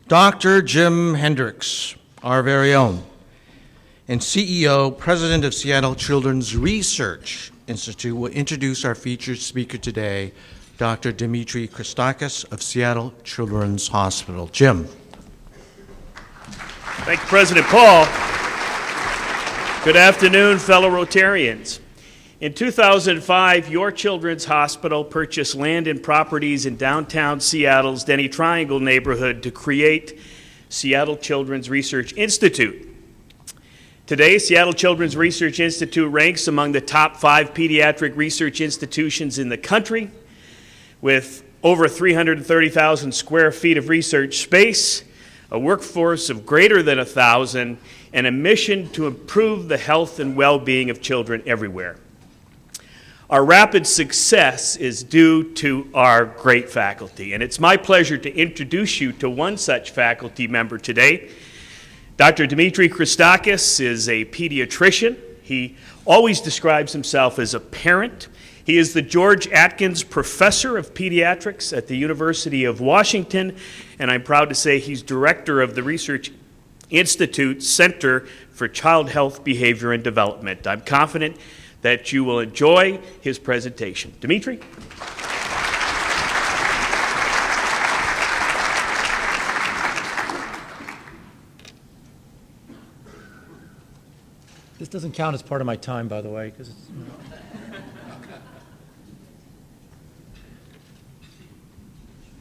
Dr. Jim Hendricks, our very own, and CEO, President of Seattle Children's Research Institute, will introduce our featured speaker today, Dr. Dimitri Christakis of Seattle Children's Hospital. Jim. Thank you, President Paul. Good afternoon, fellow Rotarians. In 2005, your Children's Hospital purchased land and properties in downtown Seattle's Denny Triangle neighborhood to create Seattle Children's Research Institute. Today, Seattle Children's Research Institute ranks among the top 5 pediatric research institutions in the country, with over 330,000 square feet of research space, a workforce of greater than 1,000, and a mission to improve the health and well-being of children everywhere. Our rapid success is due to our great faculty, and it's my pleasure to introduce you to one such faculty member today. Dr. Dimitri Christakis is a pediatrician. He always describes himself as a parent. He is the George Atkins Professor of Pediatrics at the University of Washington, and I'm proud to say he's director of the Research Institute Center for Child Health, Behavior, and Development. I'm confident that you will enjoy his presentation. Dimitri? This doesn't count as part of my time, by the way, because it's...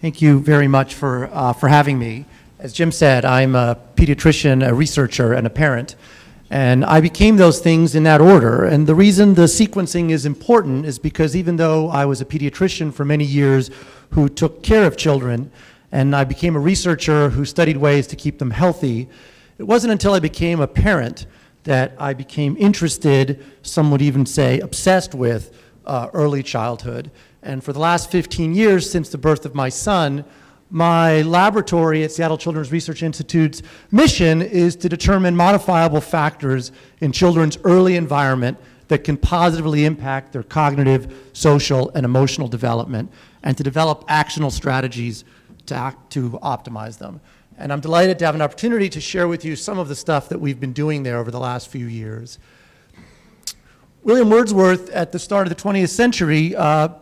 Thank you very much for having me. As Jim said, I'm a pediatrician, a researcher, and a parent. And I became those things in that order. And the reason the sequencing is important is because even though I was a pediatrician for many years who took care of children, and I became a researcher who studied ways to keep them healthy, it wasn't until I became a parent that I became interested, some would even say obsessed with, early childhood. And for the last 15 years since the birth of my son, my laboratory at Seattle Children's Research Institute's mission is to determine modifiable factors in children's early environment that can positively impact their cognitive, social, and emotional development, and to develop actionable strategies to optimize them. And I'm delighted to have an opportunity to share with you some of the stuff that we've been doing there over the last few years. William Wordsworth, at the start of the 20th century,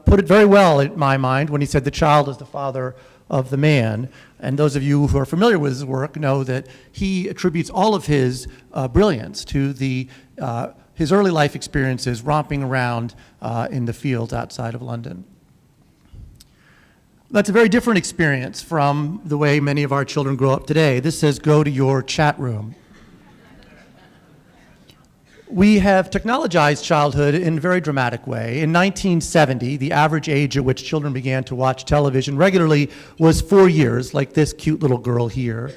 put it very well in my mind when he said, "The child is the father of the man." And those of you who are familiar with his work know that he attributes all of his brilliance to his early life experiences romping around in the fields outside of London. That's a very different experience from the way many of our children grow up today. This says, "Go to your chat room." We have technologized childhood in a very dramatic way. In 1970, the average age at which children began to watch television regularly was 4 years, like this cute little girl here.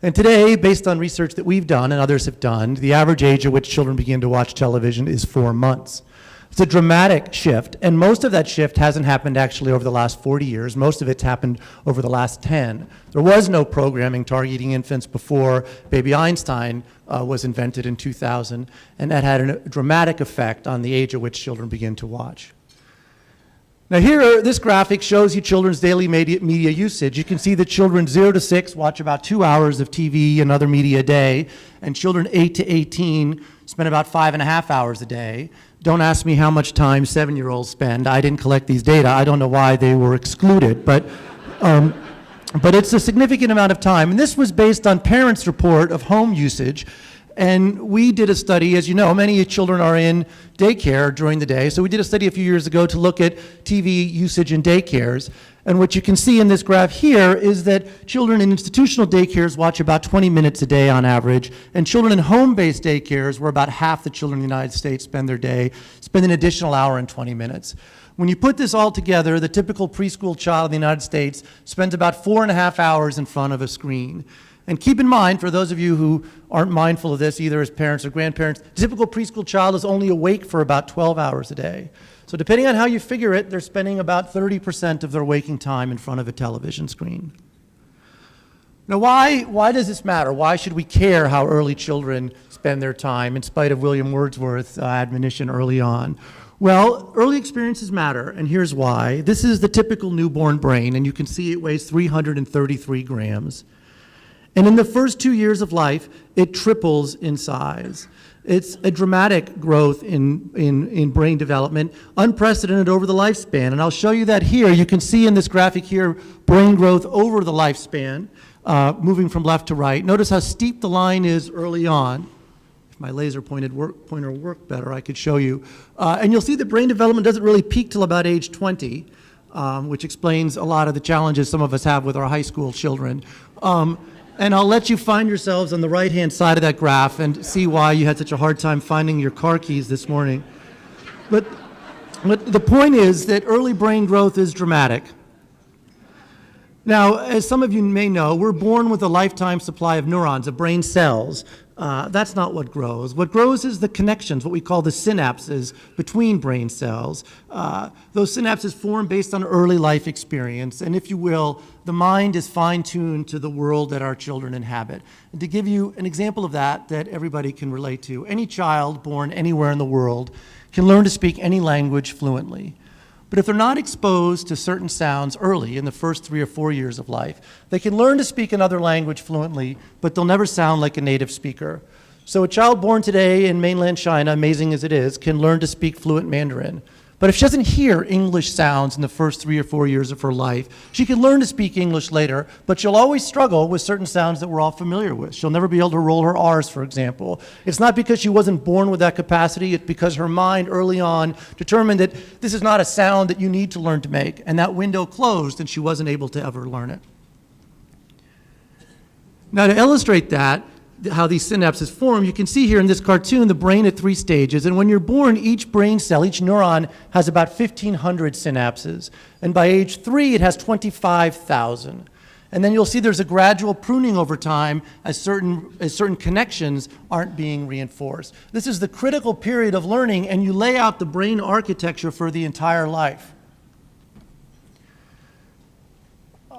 And today, based on research that we've done and others have done, the average age at which children begin to watch television is 4 months. It's a dramatic shift, and most of that shift hasn't happened actually over the last 40 years. Most of it's happened over the last 10. There was no programming targeting infants before Baby Einstein was invented in 2000, and that had a dramatic effect on the age at which children begin to watch. Now here, this graphic shows you children's daily media usage. You can see that children 0 to 6 watch about 2 hours of TV and other media a day, and children 8 to 18 spend about 5.5 hours a day. Don't ask me how much time 7-year-olds spend. I didn't collect these data. I don't know why they were excluded, but it's a significant amount of time. And this was based on parents' report of home usage. And we did a study, as you know, many children are in daycare during the day. So we did a study a few years ago to look at TV usage in daycares. And what you can see in this graph here is that children in institutional daycares watch about 20 minutes a day on average, and children in home-based daycares, where about half the children in the United States spend their day, spend an additional hour and 20 minutes. When you put this all together, the typical preschool child in the United States spends about 4.5 hours in front of a screen. And keep in mind, for those of you who aren't mindful of this, either as parents or grandparents, the typical preschool child is only awake for about 12 hours a day. So depending on how you figure it, they're spending about 30% of their waking time in front of a television screen. Now why does this matter? Why should we care how early children spend their time, in spite of William Wordsworth's admonition early on? Well, early experiences matter, and here's why. This is the typical newborn brain, and you can see it weighs 333 grams. And in the first 2 years of life, it triples in size. It's a dramatic growth in brain development, unprecedented over the lifespan. And I'll show you that here. You can see in this graphic here, brain growth over the lifespan, moving from left to right. Notice how steep the line is early on. If my laser pointer worked better, I could show you. And you'll see that brain development doesn't really peak till about age 20, which explains a lot of the challenges some of us have with our high school children. And I'll let you find yourselves on the right-hand side of that graph and see why you had such a hard time finding your car keys this morning. But the point is that early brain growth is dramatic. Now, as some of you may know, we're born with a lifetime supply of neurons, of brain cells. That's not what grows. What grows is the connections, what we call the synapses between brain cells. Those synapses form based on early life experience, and if you will, the mind is fine-tuned to the world that our children inhabit. And to give you an example of that everybody can relate to, any child born anywhere in the world can learn to speak any language fluently. But if they're not exposed to certain sounds early in the first 3 or 4 years of life, they can learn to speak another language fluently, but they'll never sound like a native speaker. So a child born today in mainland China, amazing as it is, can learn to speak fluent Mandarin. But if she doesn't hear English sounds in the first 3 or 4 years of her life, she can learn to speak English later, but she'll always struggle with certain sounds that we're all familiar with. She'll never be able to roll her R's, for example. It's not because she wasn't born with that capacity, it's because her mind early on determined that this is not a sound that you need to learn to make, and that window closed and she wasn't able to ever learn it. Now, to illustrate that, how these synapses form, you can see here in this cartoon the brain at 3 stages. And when you're born, each brain cell, each neuron, has about 1,500 synapses. And by age 3, it has 25,000. And then you'll see there's a gradual pruning over time as certain connections aren't being reinforced. This is the critical period of learning, and you lay out the brain architecture for the entire life.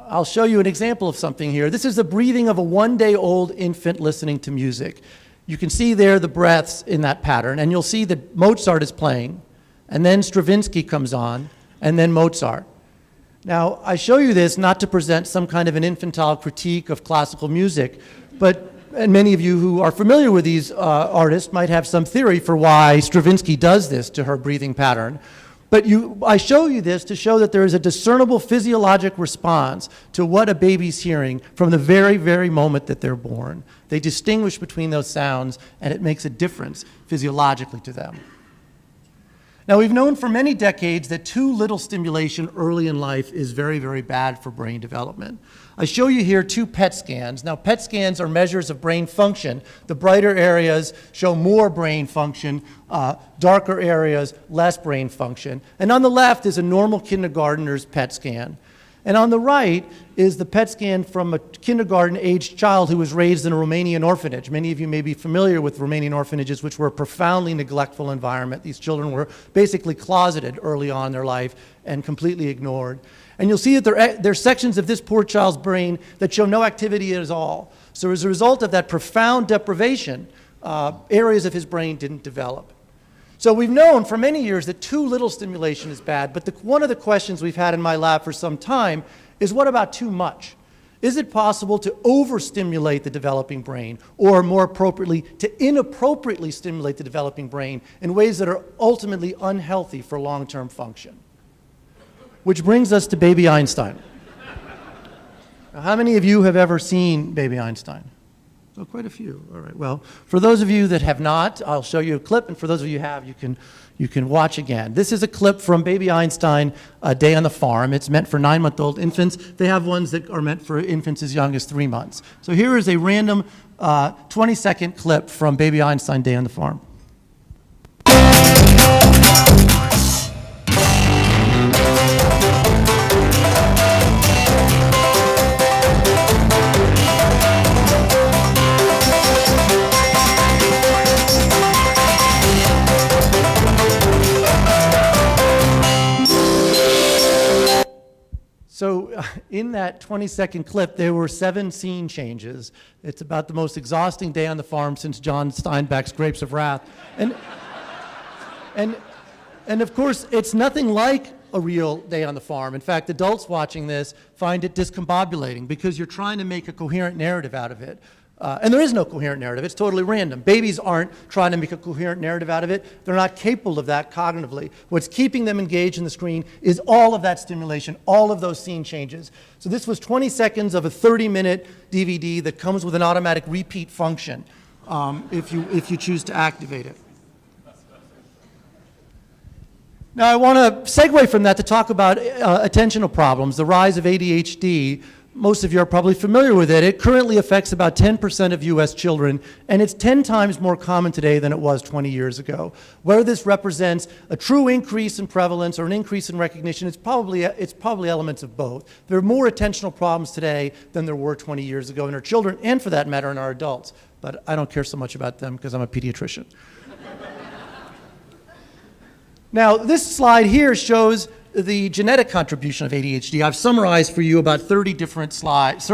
I'll show you an example of something here. This is the breathing of a 1-day-old infant listening to music. You can see there the breaths in that pattern, and you'll see that Mozart is playing, and then Stravinsky comes on, and then Mozart. Now, I show you this not to present some kind of an infantile critique of classical music, and many of you who are familiar with these artists might have some theory for why Stravinsky does this to her breathing pattern. But I show you this to show that there is a discernible physiologic response to what a baby's hearing from the very, very moment that they're born. They distinguish between those sounds, and it makes a difference physiologically to them. Now, we've known for many decades that too little stimulation early in life is very, very bad for brain development. I show you here 2 PET scans. Now, PET scans are measures of brain function. The brighter areas show more brain function, darker areas, less brain function. And on the left is a normal kindergartner's PET scan. And on the right is the PET scan from a kindergarten-aged child who was raised in a Romanian orphanage. Many of you may be familiar with Romanian orphanages, which were a profoundly neglectful environment. These children were basically closeted early on in their life and completely ignored. And you'll see that there are sections of this poor child's brain that show no activity at all. So as a result of that profound deprivation, areas of his brain didn't develop. So we've known for many years that too little stimulation is bad, but one of the questions we've had in my lab for some time is, what about too much? Is it possible to overstimulate the developing brain, or more appropriately, to inappropriately stimulate the developing brain in ways that are ultimately unhealthy for long-term function? Which brings us to Baby Einstein. Now, how many of you have ever seen Baby Einstein? Oh, quite a few. All right. Well, for those of you that have not, I'll show you a clip, and for those of you who have, you can watch again. This is a clip from Baby Einstein, A Day on the Farm. It's meant for 9-month-old infants. They have ones that are meant for infants as young as 3 months. So here is a random 20-second clip from Baby Einstein, Day on the Farm. So in that 20-second clip, there were 7 scene changes. It's about the most exhausting day on the farm since John Steinbeck's Grapes of Wrath. And of course, it's nothing like a real day on the farm. In fact, adults watching this find it discombobulating because you're trying to make a coherent narrative out of it. And there is no coherent narrative. It's totally random. Babies aren't trying to make a coherent narrative out of it. They're not capable of that cognitively. What's keeping them engaged in the screen is all of that stimulation, all of those scene changes. So this was 20 seconds of a 30-minute DVD that comes with an automatic repeat function if you choose to activate it. Now, I want to segue from that to talk about attentional problems, the rise of ADHD. Most of you are probably familiar with it. It currently affects about 10% of U.S. children, and it's 10 times more common today than it was 20 years ago. Whether this represents a true increase in prevalence or an increase in recognition, it's probably elements of both. There are more attentional problems today than there were 20 years ago in our children, and for that matter, in our adults. But I don't care so much about them because I'm a pediatrician. Now, this slide here shows the genetic contribution of ADHD. I've summarized for you about 30 different studies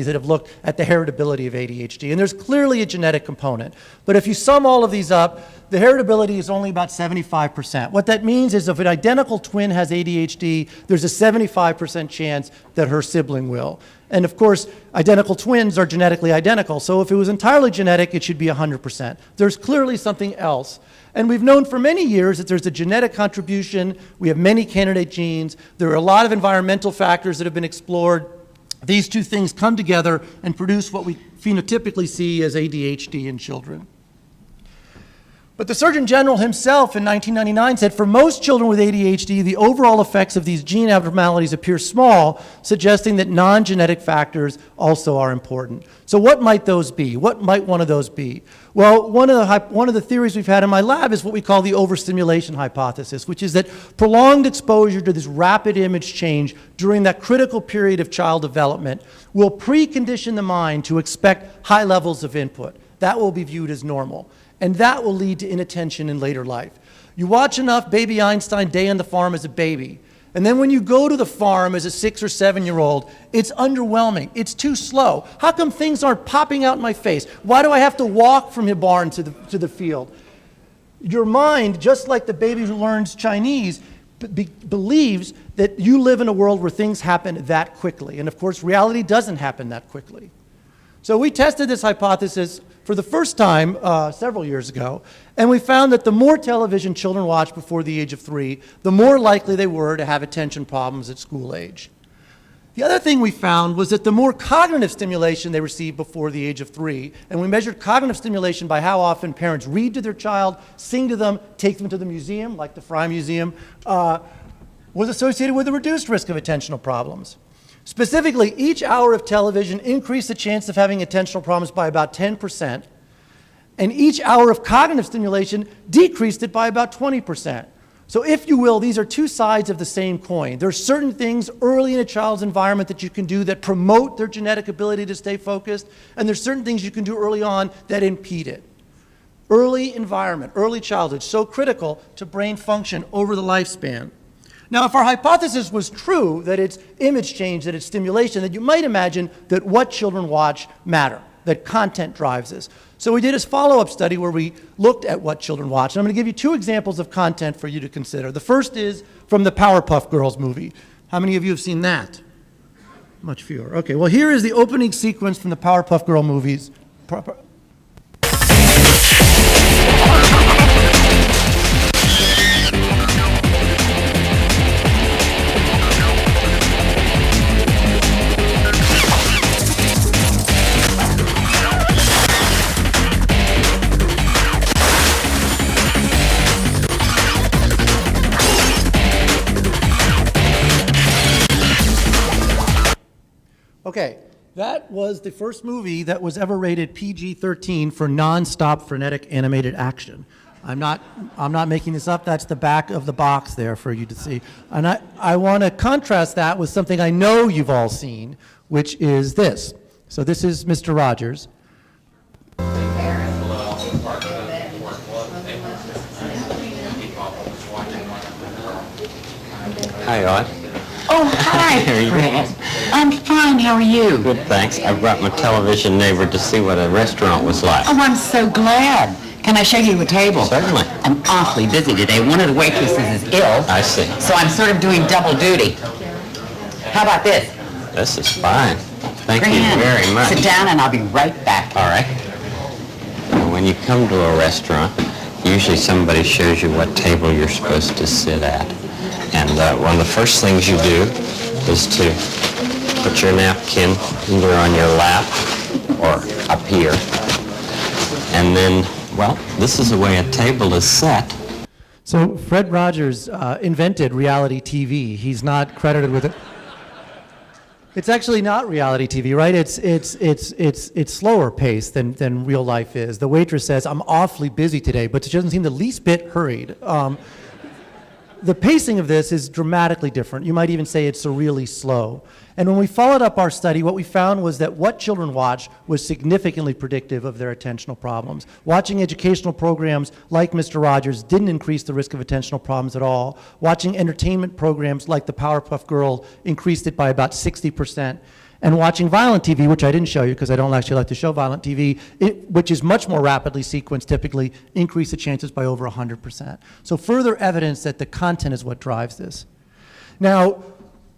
that have looked at the heritability of ADHD, and there's clearly a genetic component. But if you sum all of these up, the heritability is only about 75%. What that means is if an identical twin has ADHD, there's a 75% chance that her sibling will. And of course, identical twins are genetically identical, so if it was entirely genetic, it should be 100%. There's clearly something else. And we've known for many years that there's a genetic contribution. We have many candidate genes. There are a lot of environmental factors that have been explored. These two things come together and produce what we phenotypically see as ADHD in children. But the Surgeon General himself in 1999 said for most children with ADHD, the overall effects of these gene abnormalities appear small, suggesting that non-genetic factors also are important. So what might those be? What might one of those be? Well, one of the theories we've had in my lab is what we call the overstimulation hypothesis, which is that prolonged exposure to this rapid image change during that critical period of child development will precondition the mind to expect high levels of input. That will be viewed as normal. And that will lead to inattention in later life. You watch enough Baby Einstein Day on the Farm as a baby, and then when you go to the farm as a 6 or 7-year-old, it's underwhelming. It's too slow. How come things aren't popping out in my face? Why do I have to walk from the barn to the field? Your mind, just like the baby who learns Chinese, believes that you live in a world where things happen that quickly. And of course, reality doesn't happen that quickly. So we tested this hypothesis for the first time several years ago, and we found that the more television children watched before the age of 3, the more likely they were to have attention problems at school age. The other thing we found was that the more cognitive stimulation they received before the age of 3, and we measured cognitive stimulation by how often parents read to their child, sing to them, take them to the museum, like the Frye Museum, was associated with a reduced risk of attentional problems. Specifically, each hour of television increased the chance of having attentional problems by about 10%, and each hour of cognitive stimulation decreased it by about 20%. So if you will, these are two sides of the same coin. There are certain things early in a child's environment that you can do that promote their genetic ability to stay focused, and there's certain things you can do early on that impede it. Early environment, early childhood, so critical to brain function over the lifespan. Now, if our hypothesis was true, that it's image change, that it's stimulation, then you might imagine that what children watch matter, that content drives this. So we did a follow-up study where we looked at what children watch. And I'm going to give you 2 examples of content for you to consider. The first is from the Powerpuff Girls movie. How many of you have seen that? Much fewer. Okay, well, here is the opening sequence from the Powerpuff Girl movies. Okay, that was the first movie that was ever rated PG-13 for non-stop frenetic animated action. I'm not making this up. That's the back of the box there for you to see. And I want to contrast that with something I know you've all seen, which is this. So this is Mr. Rogers. Hi, Odd. Oh, hi, Fred. I'm fine. How are you? Good, thanks. I brought my television neighbor to see what a restaurant was like. Oh, I'm so glad. Can I show you a table? Certainly. I'm awfully busy today. One of the waitresses is ill. I see. So I'm sort of doing double duty. How about this? This is fine. Thank Grand. you very much. Sit down and I'll be right back. All right. When you come to a restaurant, usually somebody shows you what table you're supposed to sit at. And one of the first things you do is to put your napkin either on your lap or up here. And then, well, this is the way a table is set. So Fred Rogers invented reality TV. He's not credited with it. It's actually not reality TV, right? It's slower paced than real life is. The waitress says, "I'm awfully busy today," but she doesn't seem the least bit hurried. The pacing of this is dramatically different. You might even say it's surreally slow. And when we followed up our study, what we found was that what children watch was significantly predictive of their attentional problems. Watching educational programs like Mr. Rogers didn't increase the risk of attentional problems at all. Watching entertainment programs like the Powerpuff Girls increased it by about 60%. And watching violent TV, which I didn't show you because I don't actually like to show violent TV, which is much more rapidly sequenced typically, increased the chances by over 100%. So further evidence that the content is what drives this. Now,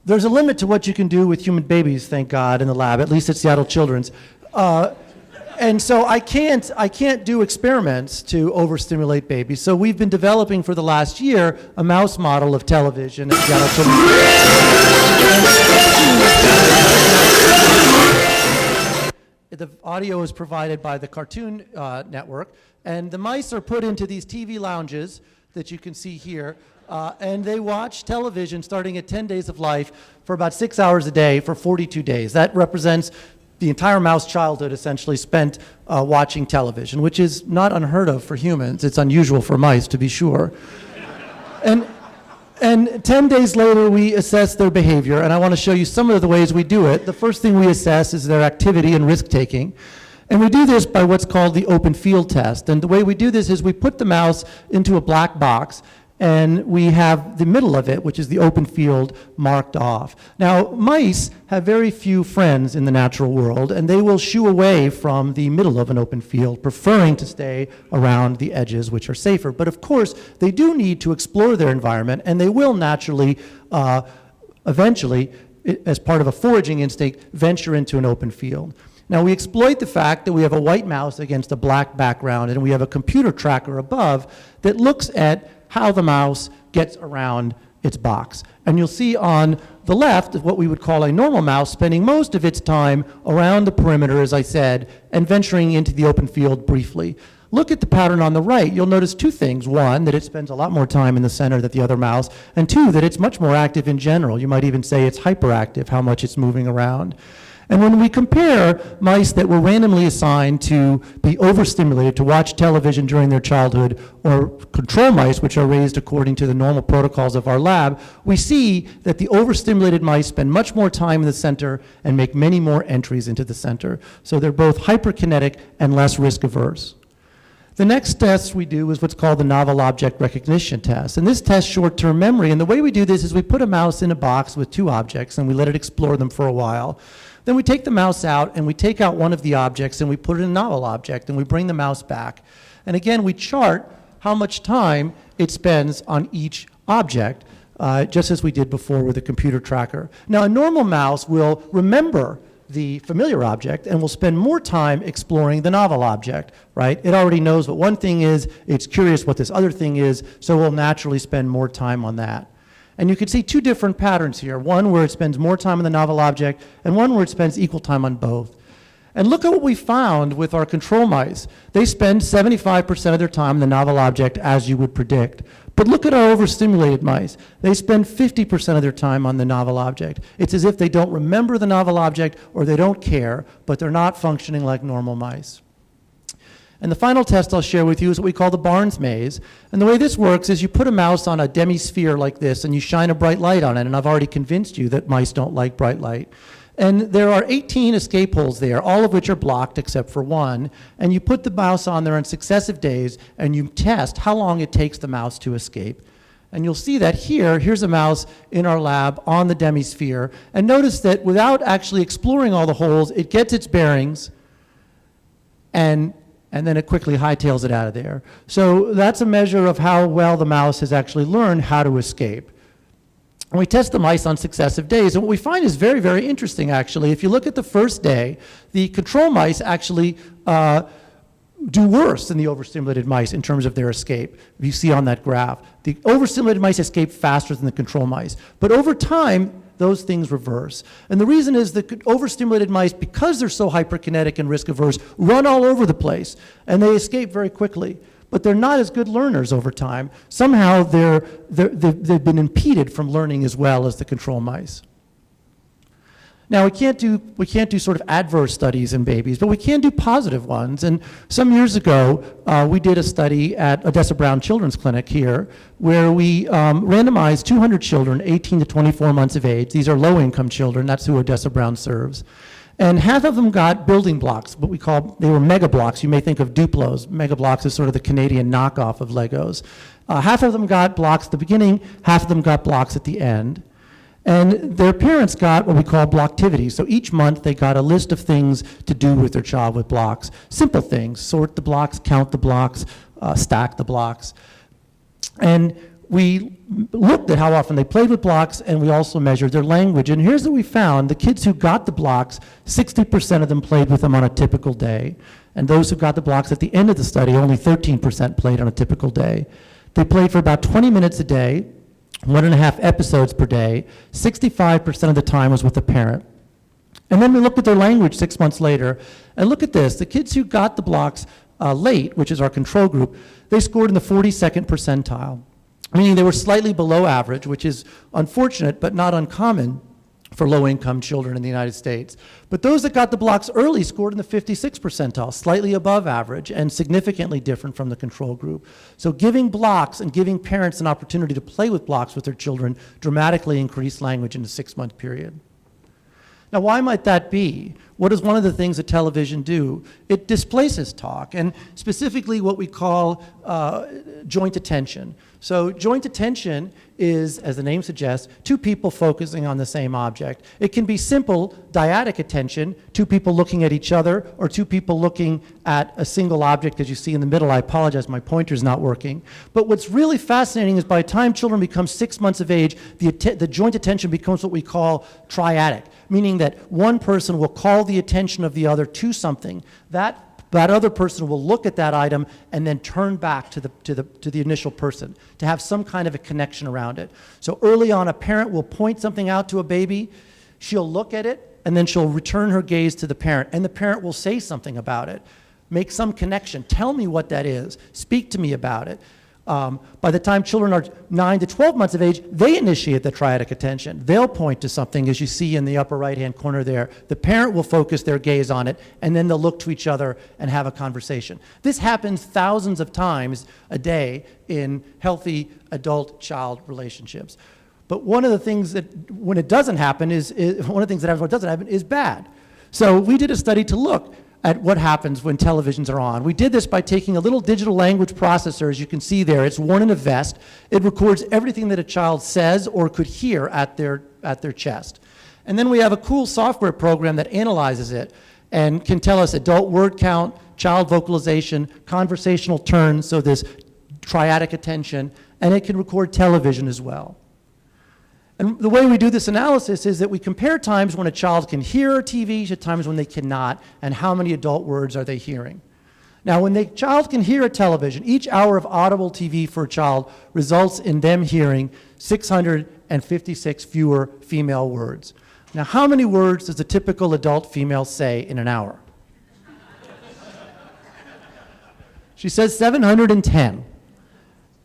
there's a limit to what you can do with human babies, thank God, in the lab, at least at Seattle Children's. And so I can't do experiments to overstimulate babies. So we've been developing for the last year a mouse model of television at Seattle Children's. The audio is provided by the Cartoon Network, and the mice are put into these TV lounges that you can see here, and they watch television starting at 10 days of life for about 6 hours a day for 42 days. That represents the entire mouse childhood essentially spent watching television, which is not unheard of for humans. It's unusual for mice, to be sure. And 10 days later, we assess their behavior, and I want to show you some of the ways we do it. The first thing we assess is their activity and risk-taking. And we do this by what's called the open field test. And the way we do this is we put the mouse into a black box, and we have the middle of it, which is the open field, marked off. Now, mice have very few friends in the natural world, and they will shoo away from the middle of an open field, preferring to stay around the edges, which are safer. But of course, they do need to explore their environment, and they will naturally, eventually, as part of a foraging instinct, venture into an open field. Now, we exploit the fact that we have a white mouse against a black background, and we have a computer tracker above that looks at how the mouse gets around its box. And you'll see on the left what we would call a normal mouse spending most of its time around the perimeter, as I said, and venturing into the open field briefly. Look at the pattern on the right. You'll notice two things. One, that it spends a lot more time in the center than the other mouse, and two, that it's much more active in general. You might even say it's hyperactive, how much it's moving around. And when we compare mice that were randomly assigned to be overstimulated, to watch television during their childhood, or control mice, which are raised according to the normal protocols of our lab, we see that the overstimulated mice spend much more time in the center and make many more entries into the center. So they're both hyperkinetic and less risk averse. The next test we do is what's called the novel object recognition test. And this tests short-term memory. And the way we do this is we put a mouse in a box with two objects and we let it explore them for a while. Then we take the mouse out and we take out one of the objects and we put it in a novel object and we bring the mouse back. And again, we chart how much time it spends on each object, just as we did before with the computer tracker. Now, a normal mouse will remember the familiar object and will spend more time exploring the novel object, right? It already knows what one thing is, it's curious what this other thing is, so we'll naturally spend more time on that. And you can see two different patterns here, one where it spends more time on the novel object and one where it spends equal time on both. And look at what we found with our control mice. They spend 75% of their time on the novel object, as you would predict. But look at our overstimulated mice. They spend 50% of their time on the novel object. It's as if they don't remember the novel object or they don't care, but they're not functioning like normal mice. And the final test I'll share with you is what we call the Barnes maze. And the way this works is you put a mouse on a demi-sphere like this and you shine a bright light on it. And I've already convinced you that mice don't like bright light. And there are 18 escape holes there, all of which are blocked except for one. And you put the mouse on there on successive days and you test how long it takes the mouse to escape. And you'll see that here, here's a mouse in our lab on the demi-sphere. And notice that without actually exploring all the holes, it gets its bearings and and then it quickly hightails it out of there. So that's a measure of how well the mouse has actually learned how to escape. And we test the mice on successive days, and what we find is very, very interesting, actually. If you look at the first day, the control mice actually do worse than the overstimulated mice in terms of their escape. You see on that graph, the overstimulated mice escape faster than the control mice. But over time, those things reverse. And the reason is that overstimulated mice, because they're so hyperkinetic and risk averse, run all over the place, and they escape very quickly. But they're not as good learners over time. Somehow they've been impeded from learning as well as the control mice. Now, we can't do sort of adverse studies in babies, but we can do positive ones. And some years ago, we did a study at Odessa Brown Children's Clinic here, where we randomized 200 children, 18 to 24 months of age. These are low-income children. That's who Odessa Brown serves. And half of them got building blocks, what we call, they were mega blocks. You may think of Duplos. Mega blocks is sort of the Canadian knockoff of Legos. Half of them got blocks at the beginning, half of them got blocks at the end. And their parents got what we call blocktivity. So each month they got a list of things to do with their child with blocks. Simple things, sort the blocks, count the blocks, stack the blocks. And we looked at how often they played with blocks, and we also measured their language. And here's what we found. The kids who got the blocks, 60% of them played with them on a typical day. And those who got the blocks at the end of the study, only 13% played on a typical day. They played for about 20 minutes a day, 1.5 episodes per day. 65% of the time was with a parent. And then we looked at their language 6 months later, and look at this. The kids who got the blocks late, which is our control group, they scored in the 42nd percentile, meaning they were slightly below average, which is unfortunate but not uncommon for low-income children in the United States. But those that got the blocks early scored in the 56th percentile, slightly above average and significantly different from the control group. So giving blocks and giving parents an opportunity to play with blocks with their children dramatically increased language in a 6-month period. Now, why might that be? What does one of the things that television do? It displaces talk, and specifically what we call joint attention. So joint attention is, as the name suggests, two people focusing on the same object. It can be simple dyadic attention, two people looking at each other, or two people looking at a single object, as you see in the middle. I apologize, my pointer's not working. But what's really fascinating is by the time children become 6 months of age, the joint attention becomes what we call triadic, meaning that one person will call the attention of the other to something. That other person will look at that item and then turn back to the initial person to have some kind of a connection around it. So early on, a parent will point something out to a baby, she'll look at it, and then she'll return her gaze to the parent, and the parent will say something about it, make some connection, tell me what that is, speak to me about it. By the time children are 9 to 12 months of age, they initiate the triadic attention. They'll point to something, as you see in the upper right-hand corner there. The parent will focus their gaze on it, and then they'll look to each other and have a conversation. This happens thousands of times a day in healthy adult-child relationships. But one of the things that, when it doesn't happen, one of the things that happens when it doesn't happen is bad. So we did a study to look at what happens when televisions are on. We did this by taking a little digital language processor, as you can see there. It's worn in a vest. It records everything that a child says or could hear at their chest. And then we have a cool software program that analyzes it and can tell us adult word count, child vocalization, conversational turns, so this triadic attention, and it can record television as well. And the way we do this analysis is that we compare times when a child can hear TV to times when they cannot, and how many adult words are they hearing. Now, when the child can hear a television, each hour of audible TV for a child results in them hearing 656 fewer female words. Now, how many words does a typical adult female say in an hour? She says 710.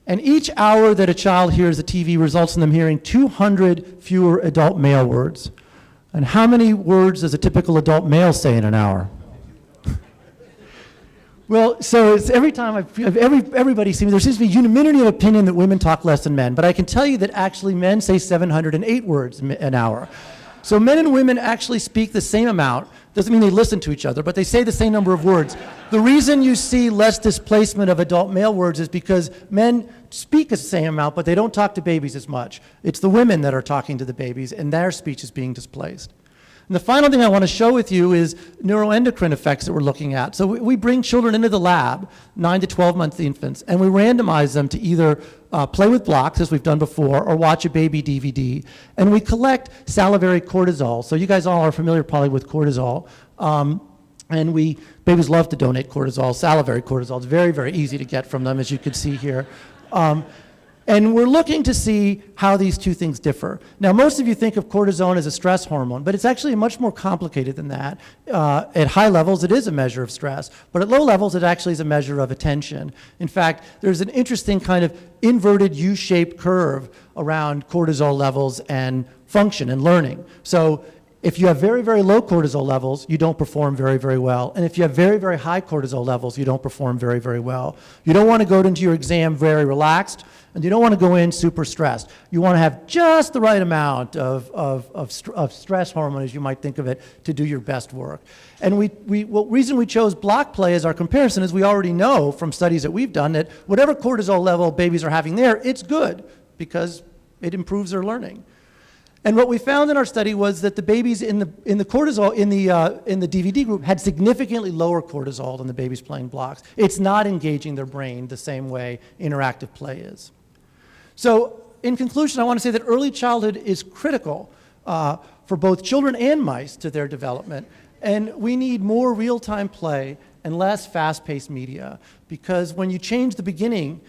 And each hour that a child hears the TV results in them hearing 200 fewer adult male words. And how many words does a typical adult male say in an hour? Well, so it's every time everybody seems, there seems to be unanimity of opinion that women talk less than men, but I can tell you that actually men say 708 words an hour. So men and women actually speak the same amount. Doesn't mean they listen to each other, but they say the same number of words. The reason you see less displacement of adult male words is because men speak the same amount, but they don't talk to babies as much. It's the women that are talking to the babies, and their speech is being displaced. And the final thing I want to show with you is neuroendocrine effects that we're looking at. So we bring children into the lab, 9 to 12-month infants, and we randomize them to either play with blocks, as we've done before, or watch a baby DVD. And we collect salivary cortisol. So you guys all are familiar probably with cortisol. And babies love to donate cortisol, salivary cortisol. It's very, very easy to get from them, as you can see here. And we're looking to see how these two things differ. Now, most of you think of cortisone as a stress hormone, but it's actually much more complicated than that. At high levels, it is a measure of stress, but at low levels, it actually is a measure of attention. In fact, there's an interesting kind of inverted U-shaped curve around cortisol levels and function and learning. So if you have very, very low cortisol levels, you don't perform very, very well. And if you have very, very high cortisol levels, you don't perform very, very well. You don't want to go into your exam very relaxed, and you don't want to go in super stressed. You want to have just the right amount of stress hormone, as you might think of it, to do your best work. And reason we chose block play as our comparison is we already know from studies that we've done that whatever cortisol level babies are having there, it's good because it improves their learning. And what we found in our study was that the babies in the DVD group had significantly lower cortisol than the babies playing blocks. It's not engaging their brain the same way interactive play is. So in conclusion, I want to say that early childhood is critical for both children and mice to their development. And we need more real-time play and less fast-paced media, because when you change the beginning,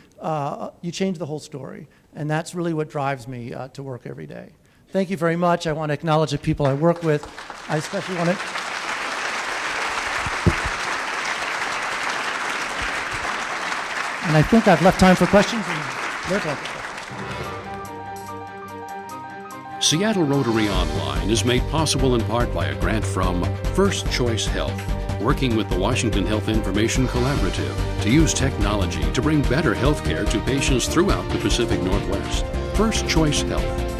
you change the whole story. And that's really what drives me to work every day. Thank you very much. I want to acknowledge the people I work with. I especially want to... And I think I've left time for questions. And there's time for questions. Seattle Rotary Online is made possible in part by a grant from First Choice Health, working with the Washington Health Information Collaborative to use technology to bring better health care to patients throughout the Pacific Northwest. First Choice Health.